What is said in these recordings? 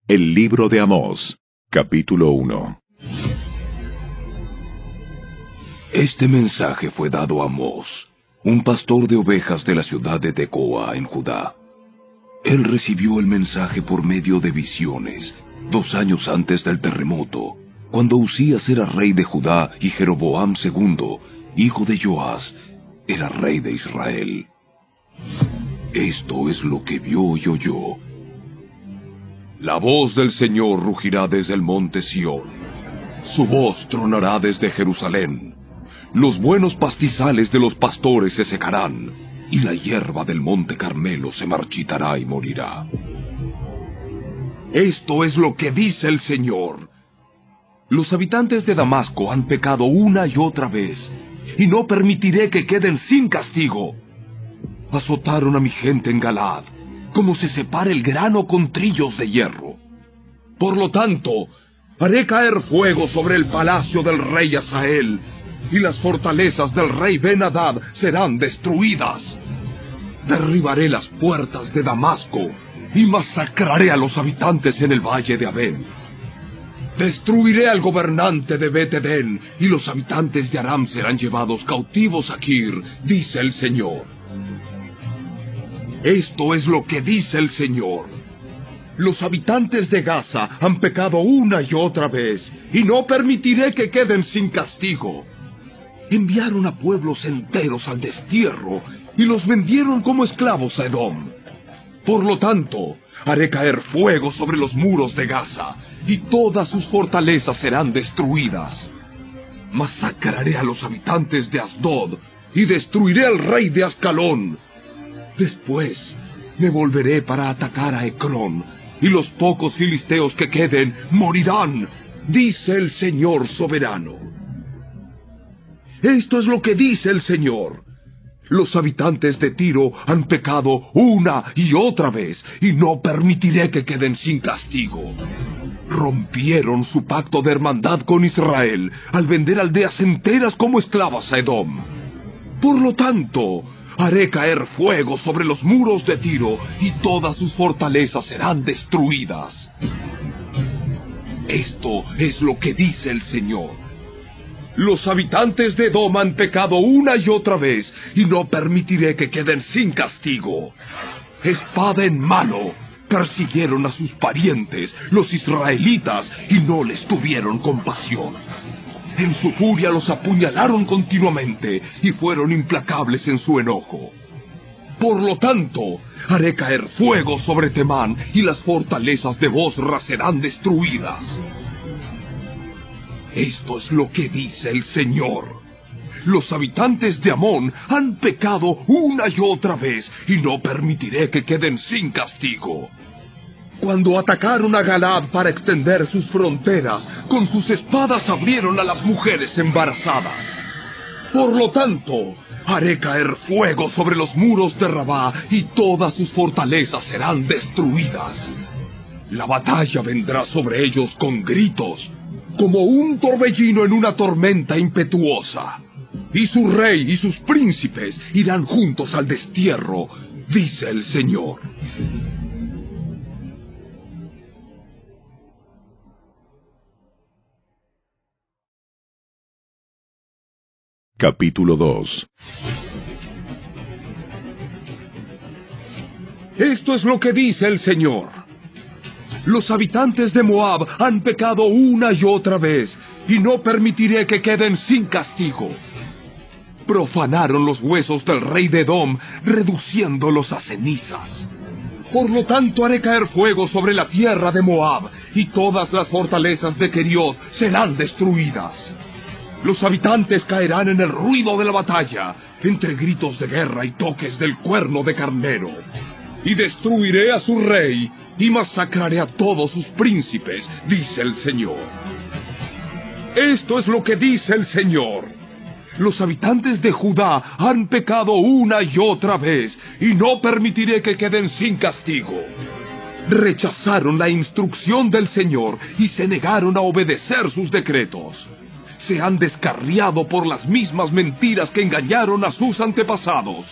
El libro de Amós, capítulo 1. Este mensaje fue dado a Amós, un pastor de ovejas de la ciudad de Tecoa, en Judá. Él recibió el mensaje por medio de visiones, 2 años antes del terremoto, cuando Uzías era rey de Judá y Jeroboam II, hijo de Joás, era rey de Israel. Esto es lo que vio y oyó. La voz del Señor rugirá desde el monte Sión. Su voz tronará desde Jerusalén. Los buenos pastizales de los pastores se secarán, y la hierba del monte Carmelo se marchitará y morirá. Esto es lo que dice el Señor. Los habitantes de Damasco han pecado una y otra vez, y no permitiré que queden sin castigo. Azotaron a mi gente en Galaad, como se separa el grano con trillos de hierro. Por lo tanto, haré caer fuego sobre el palacio del rey Hazael, y las fortalezas del rey Ben-Hadad serán destruidas. Derribaré las puertas de Damasco, y masacraré a los habitantes en el valle de Abén. Destruiré al gobernante de Bet-Edén, y los habitantes de Aram serán llevados cautivos a Kir, dice el Señor. Esto es lo que dice el Señor. Los habitantes de Gaza han pecado una y otra vez, y no permitiré que queden sin castigo. Enviaron a pueblos enteros al destierro, y los vendieron como esclavos a Edom. Por lo tanto, haré caer fuego sobre los muros de Gaza, y todas sus fortalezas serán destruidas. Masacraré a los habitantes de Asdod, y destruiré al rey de Ascalón. Después me volveré para atacar a Ecrón, y los pocos filisteos que queden morirán, dice el Señor soberano. Esto es lo que dice el Señor. Los habitantes de Tiro han pecado una y otra vez, y no permitiré que queden sin castigo. Rompieron su pacto de hermandad con Israel al vender aldeas enteras como esclavas a Edom. Por lo tanto, haré caer fuego sobre los muros de Tiro, y todas sus fortalezas serán destruidas. Esto es lo que dice el Señor. Los habitantes de Edom han pecado una y otra vez, y no permitiré que queden sin castigo. Espada en mano, persiguieron a sus parientes, los israelitas, y no les tuvieron compasión. En su furia los apuñalaron continuamente, y fueron implacables en su enojo. Por lo tanto, haré caer fuego sobre Temán, y las fortalezas de Bosra serán destruidas. Esto es lo que dice el Señor. Los habitantes de Amón han pecado una y otra vez, y no permitiré que queden sin castigo. Cuando atacaron a Galaad para extender sus fronteras, con sus espadas abrieron a las mujeres embarazadas. Por lo tanto, haré caer fuego sobre los muros de Rabá, y todas sus fortalezas serán destruidas. La batalla vendrá sobre ellos con gritos, como un torbellino en una tormenta impetuosa. Y su rey y sus príncipes irán juntos al destierro, dice el Señor. Capítulo 2. Esto es lo que dice el Señor. Los habitantes de Moab han pecado una y otra vez, y no permitiré que queden sin castigo. Profanaron los huesos del rey de Edom, reduciéndolos a cenizas. Por lo tanto haré caer fuego sobre la tierra de Moab, y todas las fortalezas de Keriot serán destruidas. Los habitantes caerán en el ruido de la batalla, entre gritos de guerra y toques del cuerno de carnero. Y destruiré a su rey, y masacraré a todos sus príncipes, dice el Señor. Esto es lo que dice el Señor. Los habitantes de Judá han pecado una y otra vez, y no permitiré que queden sin castigo. Rechazaron la instrucción del Señor, y se negaron a obedecer sus decretos. Se han descarriado por las mismas mentiras que engañaron a sus antepasados.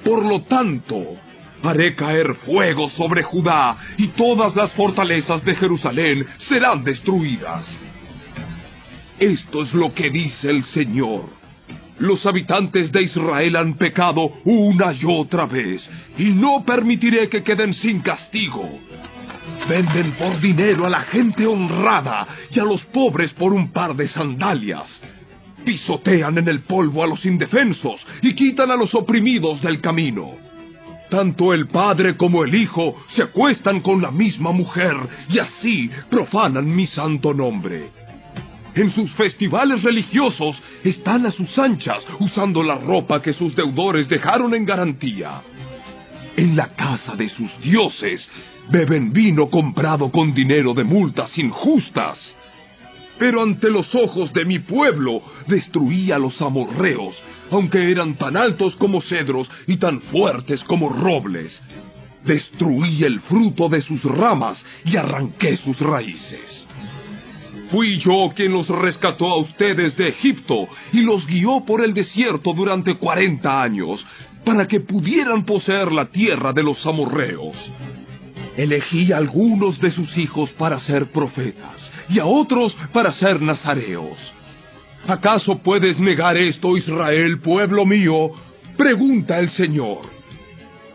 Por lo tanto, Haré caer fuego sobre Judá, y todas las fortalezas de Jerusalén serán destruidas. Esto es lo que dice el Señor. Los habitantes de Israel han pecado una y otra vez, y no permitiré que queden sin castigo. Venden por dinero a la gente honrada y a los pobres por un par de sandalias. Pisotean en el polvo a los indefensos y quitan a los oprimidos del camino. Tanto el padre como el hijo se acuestan con la misma mujer y así profanan mi santo nombre. En sus festivales religiosos están a sus anchas usando la ropa que sus deudores dejaron en garantía. En la casa de sus dioses beben vino comprado con dinero de multas injustas. Pero ante los ojos de mi pueblo destruí a los amorreos, aunque eran tan altos como cedros y tan fuertes como robles. Destruí el fruto de sus ramas y arranqué sus raíces. Fui yo quien los rescató a ustedes de Egipto y los guió por el desierto durante 40 años, para que pudieran poseer la tierra de los amorreos. Elegí a algunos de sus hijos para ser profetas, y a otros para ser nazareos. ¿Acaso puedes negar esto, Israel, pueblo mío? Pregunta el Señor.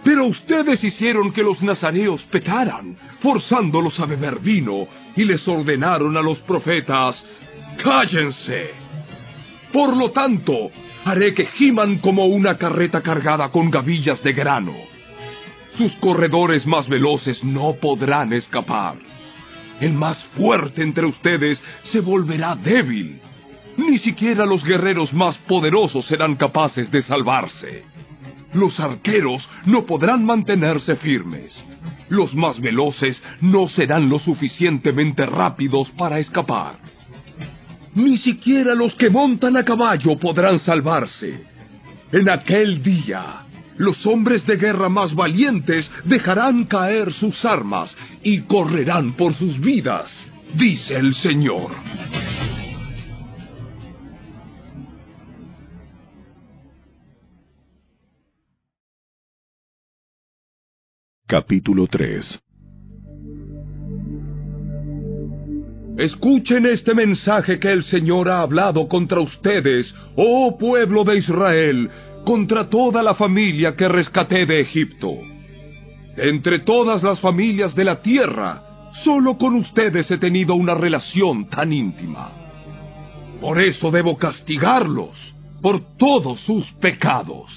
Pero ustedes hicieron que los nazareos pecaran, forzándolos a beber vino, y les ordenaron a los profetas: ¡cállense! Por lo tanto, haré que giman como una carreta cargada con gavillas de grano. Sus corredores más veloces no podrán escapar. El más fuerte entre ustedes se volverá débil. Ni siquiera los guerreros más poderosos serán capaces de salvarse. Los arqueros no podrán mantenerse firmes. Los más veloces no serán lo suficientemente rápidos para escapar. Ni siquiera los que montan a caballo podrán salvarse. En aquel día, los hombres de guerra más valientes dejarán caer sus armas y correrán por sus vidas, dice el Señor. Capítulo 3. Escuchen este mensaje que el Señor ha hablado contra ustedes, oh pueblo de Israel, contra toda la familia que rescaté de Egipto. Entre todas las familias de la tierra, solo con ustedes he tenido una relación tan íntima. Por eso debo castigarlos, por todos sus pecados.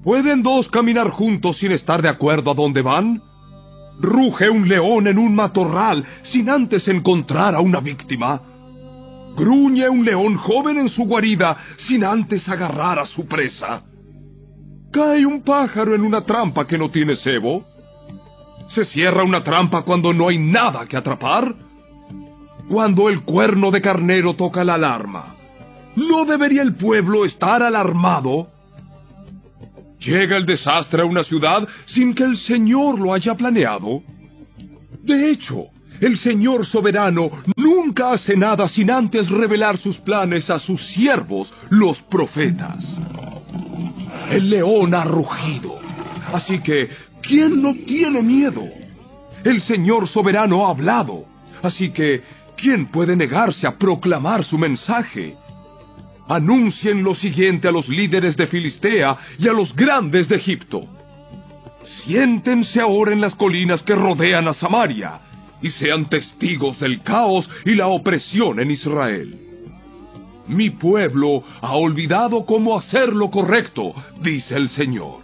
¿Pueden dos caminar juntos sin estar de acuerdo a dónde van? ¿Ruge un león en un matorral sin antes encontrar a una víctima? ¿Gruñe un león joven en su guarida sin antes agarrar a su presa? ¿Cae un pájaro en una trampa que no tiene cebo? ¿Se cierra una trampa cuando no hay nada que atrapar? Cuando el cuerno de carnero toca la alarma, ¿no debería el pueblo estar alarmado? ¿Llega el desastre a una ciudad sin que el Señor lo haya planeado? De hecho, el Señor soberano nunca hace nada sin antes revelar sus planes a sus siervos, los profetas. El león ha rugido, así que, ¿quién no tiene miedo? El Señor soberano ha hablado, así que, ¿quién puede negarse a proclamar su mensaje? Anuncien lo siguiente a los líderes de Filistea y a los grandes de Egipto. Siéntense ahora en las colinas que rodean a Samaria y sean testigos del caos y la opresión en Israel. Mi pueblo ha olvidado cómo hacer lo correcto, dice el Señor.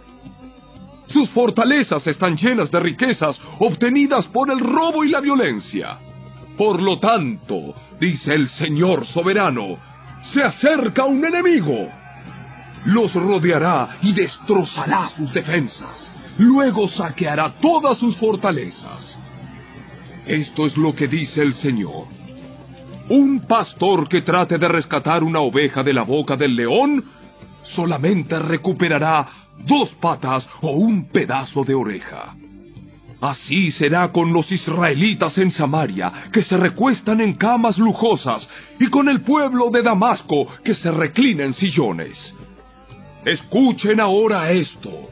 Sus fortalezas están llenas de riquezas obtenidas por el robo y la violencia. Por lo tanto, dice el Señor soberano, se acerca un enemigo. Los rodeará y destrozará sus defensas. Luego saqueará todas sus fortalezas. Esto es lo que dice el Señor. Un pastor que trate de rescatar una oveja de la boca del león solamente recuperará 2 patas o un pedazo de oreja. Así será con los israelitas en Samaria, que se recuestan en camas lujosas, y con el pueblo de Damasco, que se reclina en sillones. Escuchen ahora esto.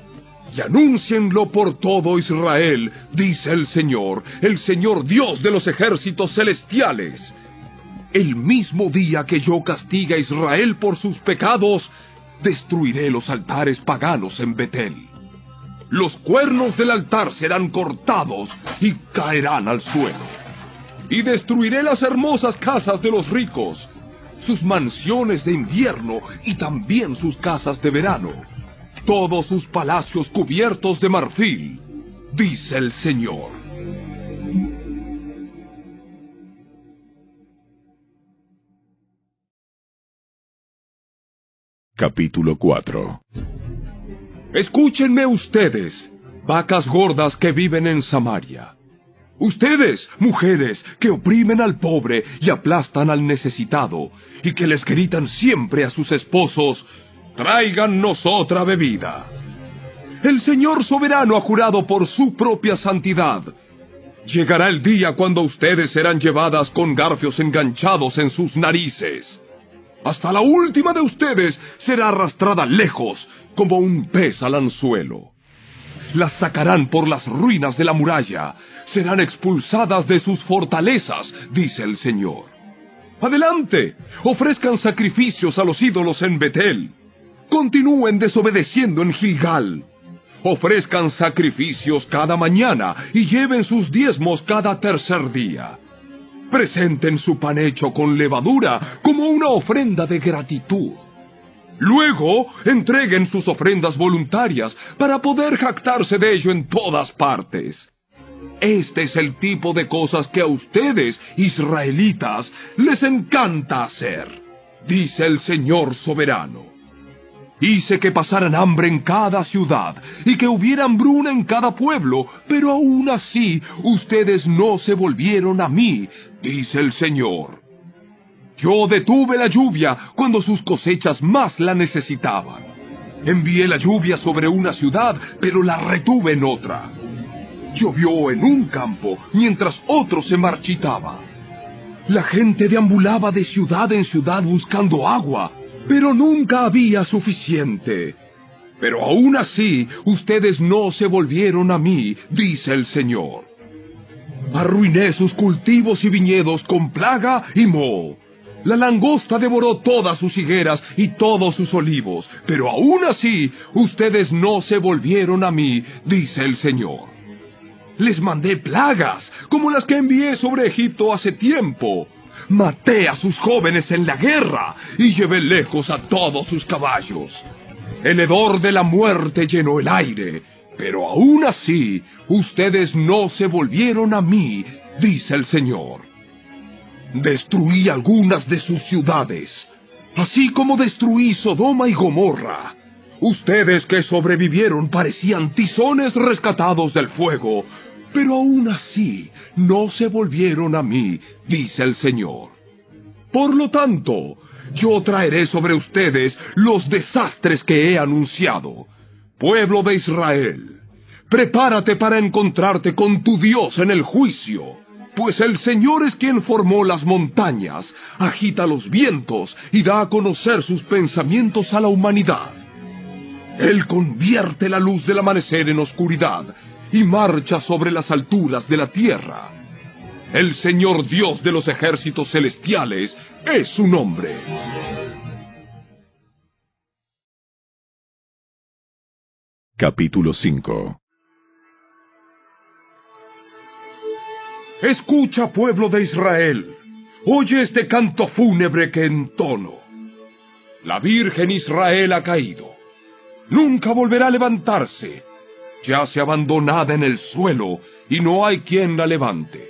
y anúncienlo por todo Israel, dice el Señor Dios de los ejércitos celestiales. El mismo día que yo castigue a Israel por sus pecados, destruiré los altares paganos en Betel. Los cuernos del altar serán cortados y caerán al suelo. Y destruiré las hermosas casas de los ricos, sus mansiones de invierno y también sus casas de verano, todos sus palacios cubiertos de marfil, dice el Señor. Capítulo 4. Escúchenme ustedes, vacas gordas que viven en Samaria. Ustedes, mujeres, que oprimen al pobre y aplastan al necesitado, y que les gritan siempre a sus esposos, «Tráigannos otra bebida». El Señor soberano ha jurado por su propia santidad. Llegará el día cuando ustedes serán llevadas con garfios enganchados en sus narices. Hasta la última de ustedes será arrastrada lejos, como un pez al anzuelo. Las sacarán por las ruinas de la muralla, serán expulsadas de sus fortalezas, dice el Señor. Adelante, ofrezcan sacrificios a los ídolos en Betel. Continúen desobedeciendo en Gilgal. Ofrezcan sacrificios cada mañana y lleven sus diezmos cada tercer día. Presenten su pan hecho con levadura como una ofrenda de gratitud. Luego, entreguen sus ofrendas voluntarias para poder jactarse de ello en todas partes. Este es el tipo de cosas que a ustedes, israelitas, les encanta hacer, dice el Señor soberano. Hice que pasaran hambre en cada ciudad y que hubiera hambruna en cada pueblo, pero aún así ustedes no se volvieron a mí, dice el Señor. Yo detuve la lluvia cuando sus cosechas más la necesitaban. Envié la lluvia sobre una ciudad, pero la retuve en otra. Llovió en un campo, mientras otro se marchitaba. La gente deambulaba de ciudad en ciudad buscando agua, pero nunca había suficiente. Pero aún así, ustedes no se volvieron a mí, dice el Señor. Arruiné sus cultivos y viñedos con plaga y moho. La langosta devoró todas sus higueras y todos sus olivos, pero aún así, ustedes no se volvieron a mí, dice el Señor. Les mandé plagas, como las que envié sobre Egipto hace tiempo. Maté a sus jóvenes en la guerra y llevé lejos a todos sus caballos. El hedor de la muerte llenó el aire, pero aún así, ustedes no se volvieron a mí, dice el Señor. Destruí algunas de sus ciudades, así como destruí Sodoma y Gomorra. Ustedes que sobrevivieron parecían tizones rescatados del fuego, pero aún así no se volvieron a mí, dice el Señor. Por lo tanto, yo traeré sobre ustedes los desastres que he anunciado. Pueblo de Israel, prepárate para encontrarte con tu Dios en el juicio. Pues el Señor es quien formó las montañas, agita los vientos y da a conocer sus pensamientos a la humanidad. Él convierte la luz del amanecer en oscuridad y marcha sobre las alturas de la tierra. El Señor Dios de los ejércitos celestiales es su nombre. Capítulo 5. Escucha, pueblo de Israel, oye este canto fúnebre que entono. La Virgen Israel ha caído, nunca volverá a levantarse, yace abandonada en el suelo y no hay quien la levante.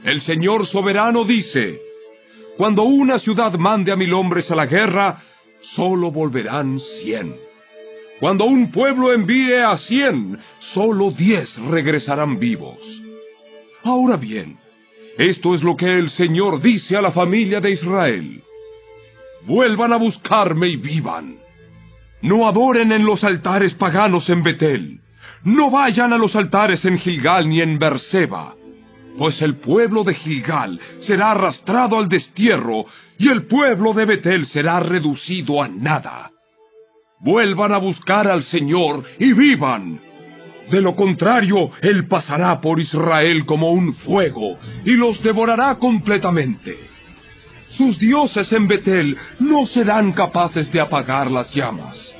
El Señor soberano dice, cuando una ciudad mande a 1000 hombres a la guerra, solo volverán 100. Cuando un pueblo envíe a 100, solo 10 regresarán vivos. Ahora bien, esto es lo que el Señor dice a la familia de Israel. Vuelvan a buscarme y vivan. No adoren en los altares paganos en Betel. No vayan a los altares en Gilgal ni en Berseba, pues el pueblo de Gilgal será arrastrado al destierro y el pueblo de Betel será reducido a nada. Vuelvan a buscar al Señor y vivan. De lo contrario, Él pasará por Israel como un fuego y los devorará completamente. Sus dioses en Betel no serán capaces de apagar las llamas.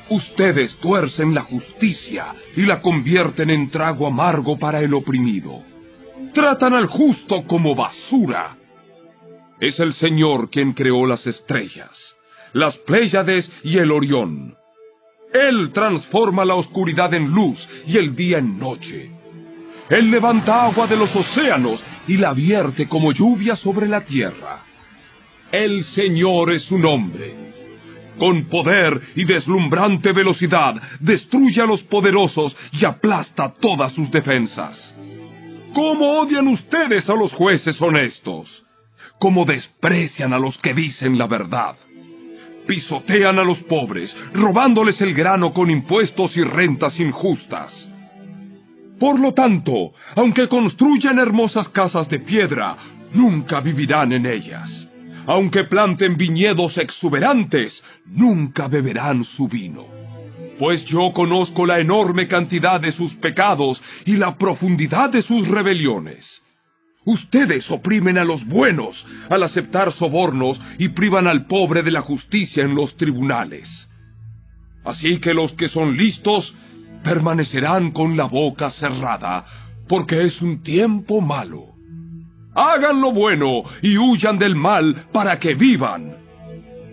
Ustedes tuercen la justicia y la convierten en trago amargo para el oprimido. Tratan al justo como basura. Es el Señor quien creó las estrellas, las Pléyades y el Orión. Él transforma la oscuridad en luz y el día en noche. Él levanta agua de los océanos y la vierte como lluvia sobre la tierra. El Señor es su nombre. Con poder y deslumbrante velocidad destruye a los poderosos y aplasta todas sus defensas. ¿Cómo odian ustedes a los jueces honestos? ¿Cómo desprecian a los que dicen la verdad? Pisotean a los pobres, robándoles el grano con impuestos y rentas injustas. Por lo tanto, aunque construyan hermosas casas de piedra, nunca vivirán en ellas. Aunque planten viñedos exuberantes, nunca beberán su vino. Pues yo conozco la enorme cantidad de sus pecados y la profundidad de sus rebeliones. Ustedes oprimen a los buenos al aceptar sobornos y privan al pobre de la justicia en los tribunales. Así que los que son listos permanecerán con la boca cerrada, porque es un tiempo malo. Hagan lo bueno y huyan del mal para que vivan.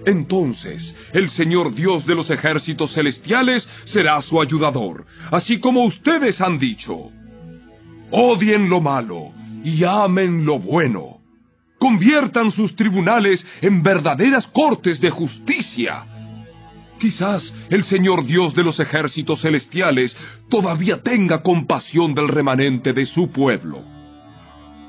Entonces el Señor Dios de los ejércitos celestiales será su ayudador, así como ustedes han dicho. Odien lo malo y amen lo bueno. Conviertan sus tribunales en verdaderas cortes de justicia. Quizás el Señor Dios de los ejércitos celestiales todavía tenga compasión del remanente de su pueblo.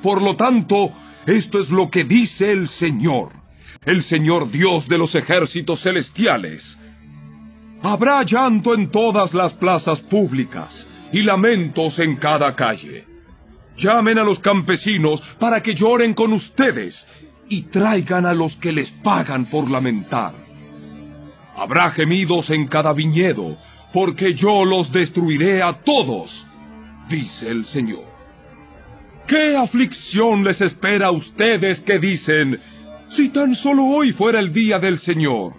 Por lo tanto, esto es lo que dice el Señor Dios de los ejércitos celestiales. Habrá llanto en todas las plazas públicas y lamentos en cada calle. Llamen a los campesinos para que lloren con ustedes y traigan a los que les pagan por lamentar. Habrá gemidos en cada viñedo, porque yo los destruiré a todos, dice el Señor. ¿Qué aflicción les espera a ustedes que dicen, si tan solo hoy fuera el día del Señor?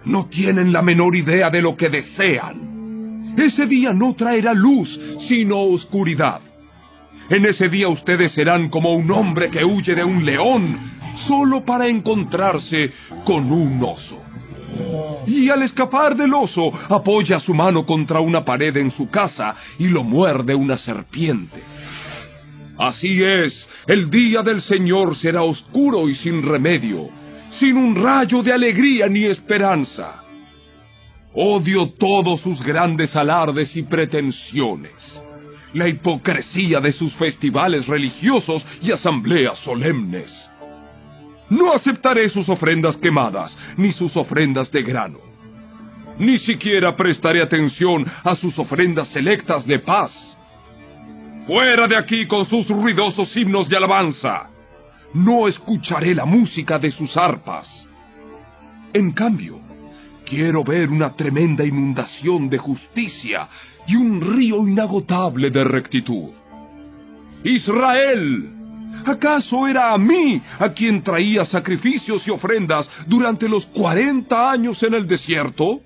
No tienen la menor idea de lo que desean. Ese día no traerá luz, sino oscuridad. En ese día ustedes serán como un hombre que huye de un león, solo para encontrarse con un oso. Y al escapar del oso, apoya su mano contra una pared en su casa y lo muerde una serpiente. Así es, el día del Señor será oscuro y sin remedio, sin un rayo de alegría ni esperanza. Odio todos sus grandes alardes y pretensiones, la hipocresía de sus festivales religiosos y asambleas solemnes. No aceptaré sus ofrendas quemadas, ni sus ofrendas de grano. Ni siquiera prestaré atención a sus ofrendas selectas de paz. ¡Fuera de aquí con sus ruidosos himnos de alabanza! No escucharé la música de sus arpas. En cambio, quiero ver una tremenda inundación de justicia y un río inagotable de rectitud. ¡Israel! ¿Acaso era a mí a quien traía sacrificios y ofrendas durante los 40 años en el desierto?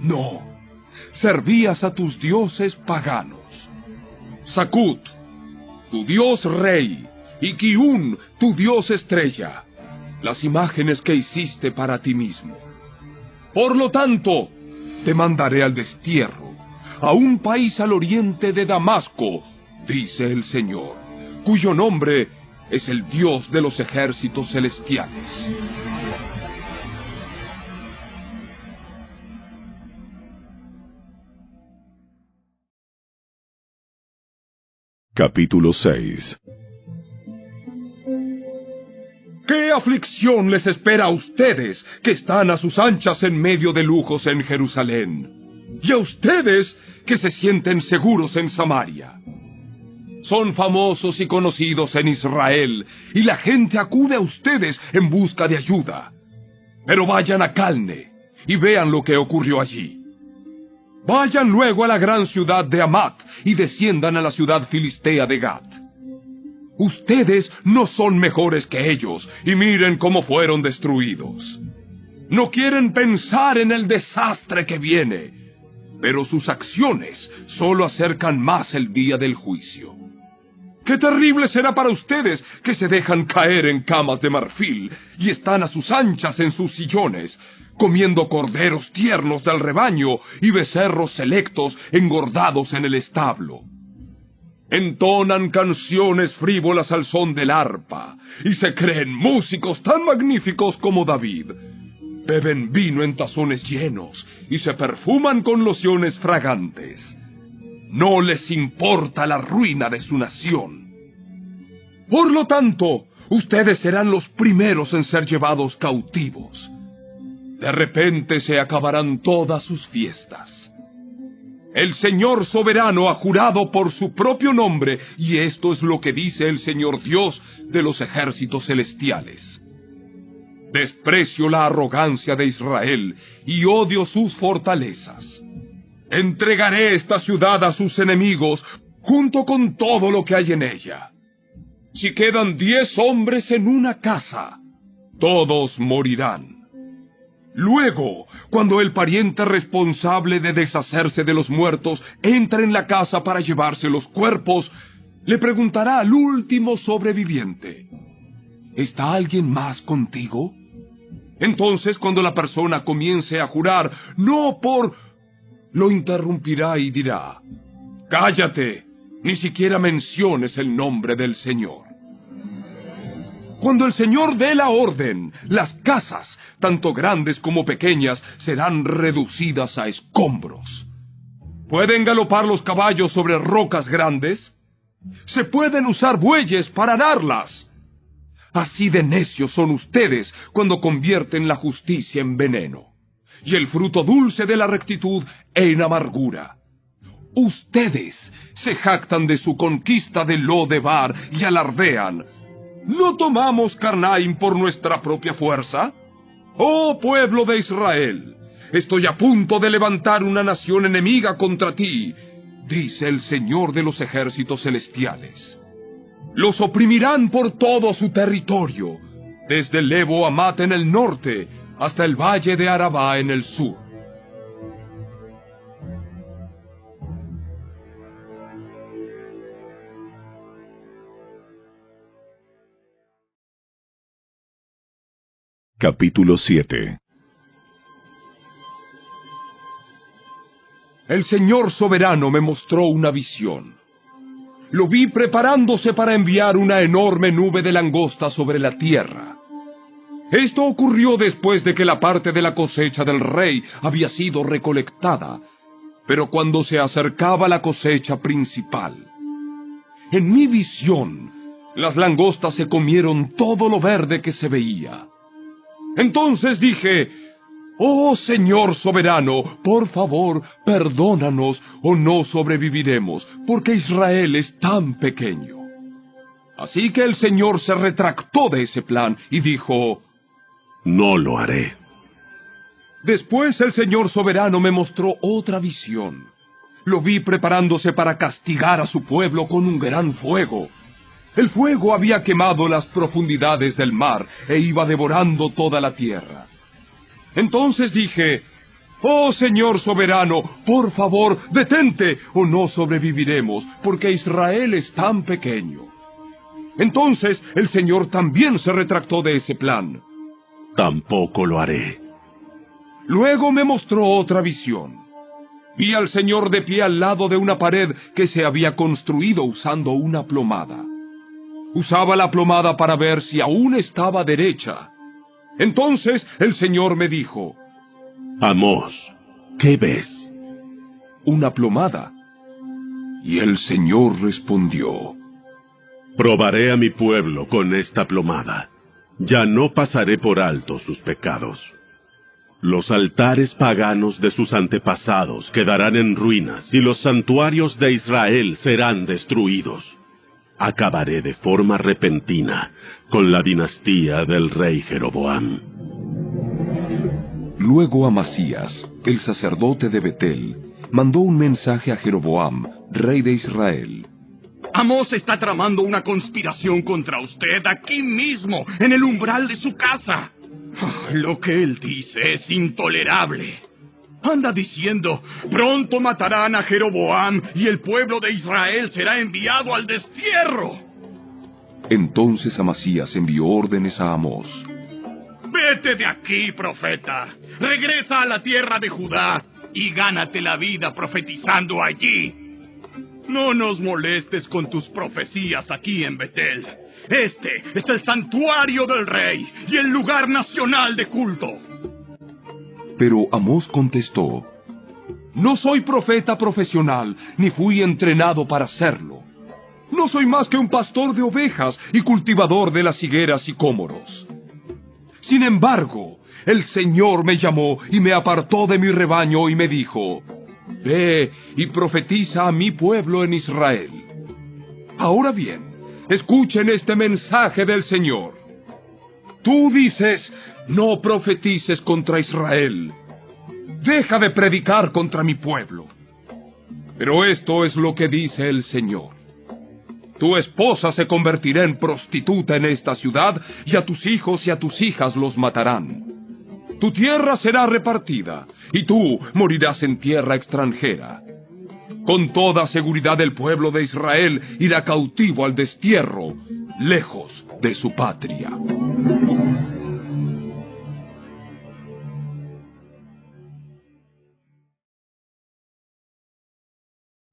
No, servías a tus dioses paganos. Sakut, tu dios rey, y Kiun, tu dios estrella, las imágenes que hiciste para ti mismo. Por lo tanto, te mandaré al destierro, a un país al oriente de Damasco, dice el Señor, cuyo nombre es el Dios de los ejércitos celestiales. Capítulo 6. ¿Qué aflicción les espera a ustedes que están a sus anchas en medio de lujos en Jerusalén? Y a ustedes que se sienten seguros en Samaria. Son famosos y conocidos en Israel, y la gente acude a ustedes en busca de ayuda. Pero vayan a Calne y vean lo que ocurrió allí. Vayan luego a la gran ciudad de Hamat y desciendan a la ciudad filistea de Gat. Ustedes no son mejores que ellos, y miren cómo fueron destruidos. No quieren pensar en el desastre que viene, pero sus acciones solo acercan más el día del juicio. ¡Qué terrible será para ustedes que se dejan caer en camas de marfil y están a sus anchas en sus sillones, comiendo corderos tiernos del rebaño y becerros selectos engordados en el establo! Entonan canciones frívolas al son del arpa, y se creen músicos tan magníficos como David. Beben vino en tazones llenos, y se perfuman con lociones fragantes. No les importa la ruina de su nación. Por lo tanto, ustedes serán los primeros en ser llevados cautivos. De repente se acabarán todas sus fiestas. El Señor soberano ha jurado por su propio nombre, y esto es lo que dice el Señor Dios de los ejércitos celestiales. Desprecio la arrogancia de Israel y odio sus fortalezas. Entregaré esta ciudad a sus enemigos, junto con todo lo que hay en ella. Si quedan 10 hombres en una casa, todos morirán. Luego, cuando el pariente responsable de deshacerse de los muertos entre en la casa para llevarse los cuerpos, le preguntará al último sobreviviente: ¿está alguien más contigo? Entonces, cuando la persona comience a jurar, lo interrumpirá y dirá: «Cállate, ni siquiera menciones el nombre del Señor». Cuando el Señor dé la orden, las casas, tanto grandes como pequeñas, serán reducidas a escombros. ¿Pueden galopar los caballos sobre rocas grandes? ¿Se pueden usar bueyes para ararlas? Así de necios son ustedes cuando convierten la justicia en veneno, y el fruto dulce de la rectitud en amargura. Ustedes se jactan de su conquista de Lo-debar y alardean: ¿no tomamos Carnaim por nuestra propia fuerza? Oh pueblo de Israel, estoy a punto de levantar una nación enemiga contra ti, dice el Señor de los ejércitos celestiales. Los oprimirán por todo su territorio, desde el Lebo Hamat en el norte hasta el valle de Arabá en el sur. Capítulo 7. El Señor soberano me mostró una visión. Lo vi preparándose para enviar una enorme nube de langosta sobre la tierra. Esto ocurrió después de que la parte de la cosecha del rey había sido recolectada, pero cuando se acercaba la cosecha principal. En mi visión, las langostas se comieron todo lo verde que se veía. Entonces dije: «Oh Señor soberano, por favor, perdónanos o no sobreviviremos, porque Israel es tan pequeño». Así que el Señor se retractó de ese plan y dijo: «No lo haré». Después el Señor soberano me mostró otra visión. Lo vi preparándose para castigar a su pueblo con un gran fuego. El fuego había quemado las profundidades del mar e iba devorando toda la tierra. Entonces dije: «Oh Señor soberano, por favor, detente, o no sobreviviremos, porque Israel es tan pequeño». Entonces el Señor también se retractó de ese plan. «Tampoco lo haré». Luego me mostró otra visión. Vi al Señor de pie al lado de una pared que se había construido usando una plomada. Usaba la plomada para ver si aún estaba derecha. Entonces el Señor me dijo: «Amós, ¿qué ves?» «Una plomada». Y el Señor respondió: «Probaré a mi pueblo con esta plomada. Ya no pasaré por alto sus pecados. Los altares paganos de sus antepasados quedarán en ruinas y los santuarios de Israel serán destruidos. Acabaré de forma repentina con la dinastía del rey Jeroboam». Luego Amasías, el sacerdote de Betel, mandó un mensaje a Jeroboam, rey de Israel. Amós está tramando una conspiración contra usted aquí mismo, en el umbral de su casa. Lo que él dice es intolerable. Anda diciendo, pronto matarán a Jeroboam y el pueblo de Israel será enviado al destierro. Entonces Amasías envió órdenes a Amós. Vete de aquí, profeta. Regresa a la tierra de Judá y gánate la vida profetizando allí. No nos molestes con tus profecías aquí en Betel. Este es el santuario del rey y el lugar nacional de culto. Pero Amós contestó: No soy profeta profesional, ni fui entrenado para serlo. No soy más que un pastor de ovejas y cultivador de las higueras y cómoros. Sin embargo, el Señor me llamó y me apartó de mi rebaño y me dijo: Ve y profetiza a mi pueblo en Israel. Ahora bien, escuchen este mensaje del Señor. Tú dices: no profetices contra Israel. Deja de predicar contra mi pueblo. Pero esto es lo que dice el Señor. Tu esposa se convertirá en prostituta en esta ciudad, y a tus hijos y a tus hijas los matarán. Tu tierra será repartida, y tú morirás en tierra extranjera. Con toda seguridad el pueblo de Israel irá cautivo al destierro, lejos de su patria.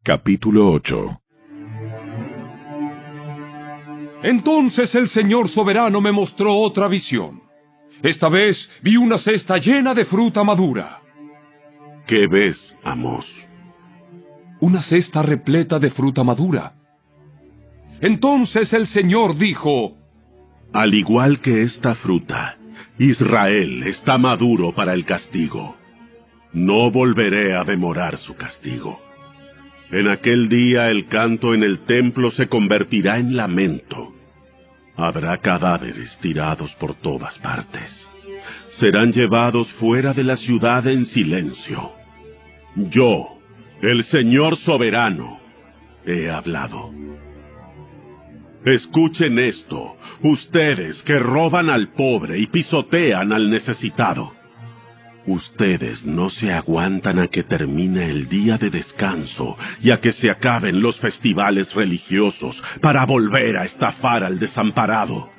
Capítulo 8. Entonces el Señor soberano me mostró otra visión. Esta vez vi una cesta llena de fruta madura. ¿Qué ves, Amós? Una cesta repleta de fruta madura. Entonces el Señor dijo: Al igual que esta fruta, Israel está maduro para el castigo. No volveré a demorar su castigo. En aquel día el canto en el templo se convertirá en lamento. Habrá cadáveres tirados por todas partes. Serán llevados fuera de la ciudad en silencio. Yo, el Señor soberano, he hablado. Escuchen esto, ustedes que roban al pobre y pisotean al necesitado. Ustedes no se aguantan a que termine el día de descanso y a que se acaben los festivales religiosos para volver a estafar al desamparado.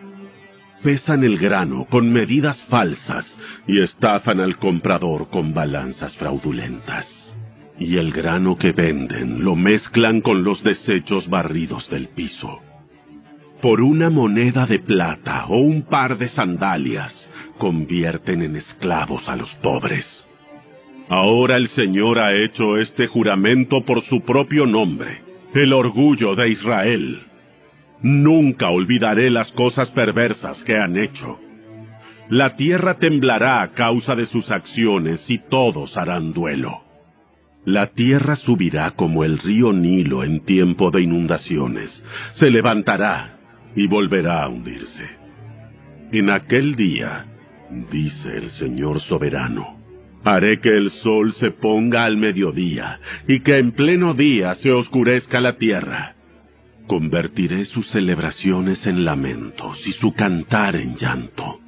Pesan el grano con medidas falsas y estafan al comprador con balanzas fraudulentas. Y el grano que venden lo mezclan con los desechos barridos del piso. Por una moneda de plata o un par de sandalias, convierten en esclavos a los pobres. Ahora el Señor ha hecho este juramento por su propio nombre, el orgullo de Israel. Nunca olvidaré las cosas perversas que han hecho. La tierra temblará a causa de sus acciones y todos harán duelo. La tierra subirá como el río Nilo en tiempo de inundaciones. Se levantará y volverá a hundirse. En aquel día, dice el Señor soberano, haré que el sol se ponga al mediodía y que en pleno día se oscurezca la tierra. Convertiré sus celebraciones en lamentos y su cantar en llanto.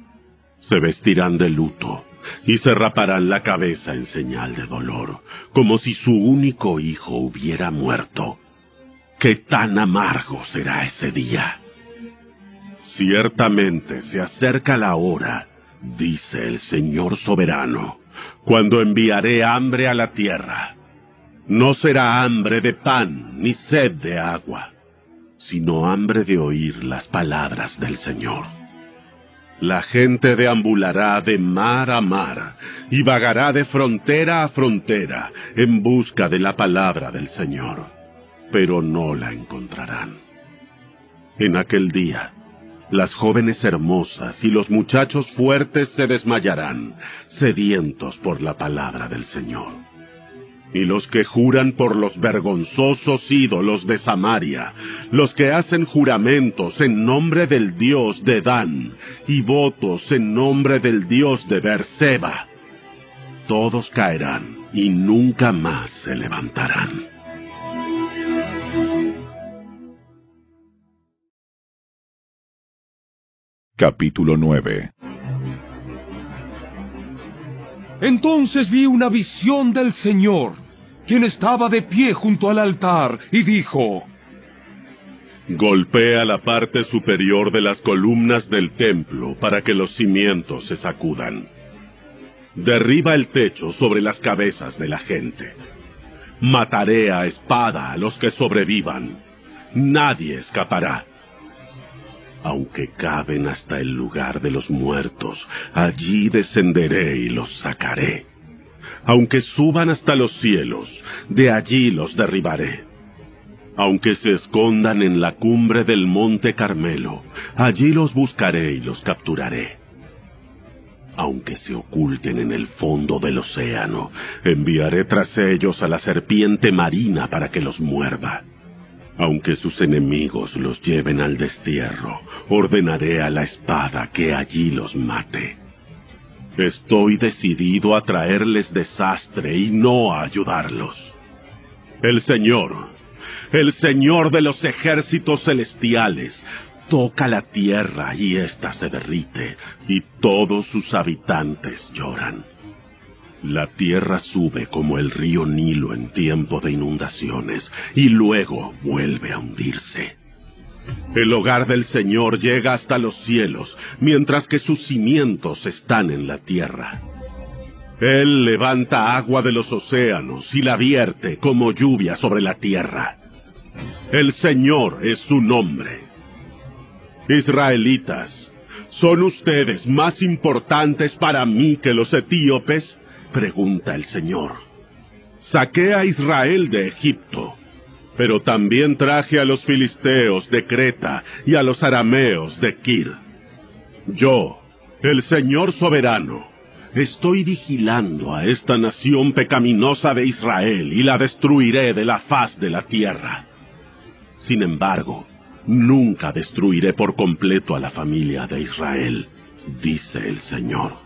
Se vestirán de luto y se raparán la cabeza en señal de dolor, como si su único hijo hubiera muerto. ¡Qué tan amargo será ese día! Ciertamente se acerca la hora, dice el Señor soberano, cuando enviaré hambre a la tierra. No será hambre de pan ni sed de agua, sino hambre de oír las palabras del Señor. La gente deambulará de mar a mar y vagará de frontera a frontera en busca de la palabra del Señor, pero no la encontrarán. En aquel día, las jóvenes hermosas y los muchachos fuertes se desmayarán, sedientos por la palabra del Señor. Y los que juran por los vergonzosos ídolos de Samaria, los que hacen juramentos en nombre del Dios de Dan, y votos en nombre del Dios de Beerseba, todos caerán y nunca más se levantarán. Capítulo 9. Entonces vi una visión del Señor, quien estaba de pie junto al altar, y dijo: Golpea la parte superior de las columnas del templo para que los cimientos se sacudan. Derriba el techo sobre las cabezas de la gente. Mataré a espada a los que sobrevivan. Nadie escapará. Aunque caben hasta el lugar de los muertos, allí descenderé y los sacaré. Aunque suban hasta los cielos, de allí los derribaré. Aunque se escondan en la cumbre del monte Carmelo, allí los buscaré y los capturaré. Aunque se oculten en el fondo del océano, enviaré tras ellos a la serpiente marina para que los muerda. Aunque sus enemigos los lleven al destierro, ordenaré a la espada que allí los mate. Estoy decidido a traerles desastre y no a ayudarlos. El Señor de los ejércitos celestiales, toca la tierra y ésta se derrite, y todos sus habitantes lloran. La tierra sube como el río Nilo en tiempo de inundaciones, y luego vuelve a hundirse. El hogar del Señor llega hasta los cielos, mientras que sus cimientos están en la tierra. Él levanta agua de los océanos y la vierte como lluvia sobre la tierra. El Señor es su nombre. Israelitas, ¿son ustedes más importantes para mí que los etíopes?, pregunta el Señor. Saqué a Israel de Egipto, pero también traje a los filisteos de Creta y a los arameos de Kir. Yo, el Señor soberano, estoy vigilando a esta nación pecaminosa de Israel y la destruiré de la faz de la tierra. Sin embargo, nunca destruiré por completo a la familia de Israel, dice el Señor.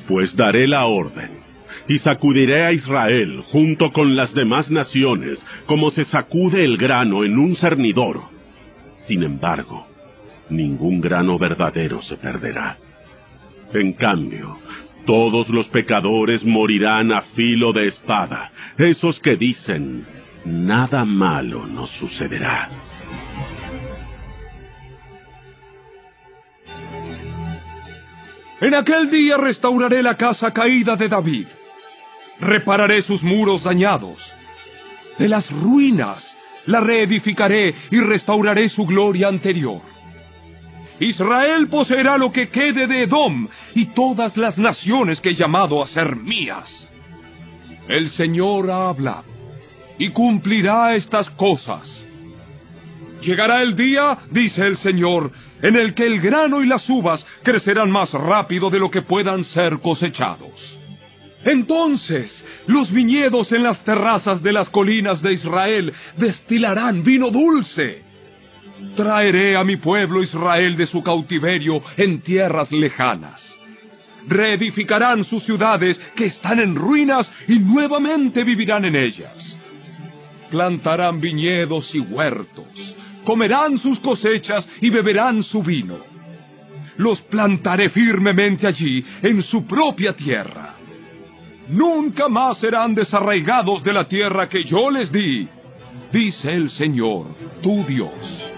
Pues daré la orden, y sacudiré a Israel junto con las demás naciones, como se sacude el grano en un cernidor. Sin embargo, ningún grano verdadero se perderá. En cambio, todos los pecadores morirán a filo de espada, esos que dicen, nada malo nos sucederá. En aquel día restauraré la casa caída de David. Repararé sus muros dañados. De las ruinas la reedificaré y restauraré su gloria anterior. Israel poseerá lo que quede de Edom y todas las naciones que he llamado a ser mías. El Señor ha hablado y cumplirá estas cosas. Llegará el día, dice el Señor, en el que el grano y las uvas crecerán más rápido de lo que puedan ser cosechados. Entonces, los viñedos en las terrazas de las colinas de Israel destilarán vino dulce. Traeré a mi pueblo Israel de su cautiverio en tierras lejanas. Reedificarán sus ciudades que están en ruinas y nuevamente vivirán en ellas. Plantarán viñedos y huertos. Comerán sus cosechas y beberán su vino. Los plantaré firmemente allí, en su propia tierra. Nunca más serán desarraigados de la tierra que yo les di, dice el Señor, tu Dios.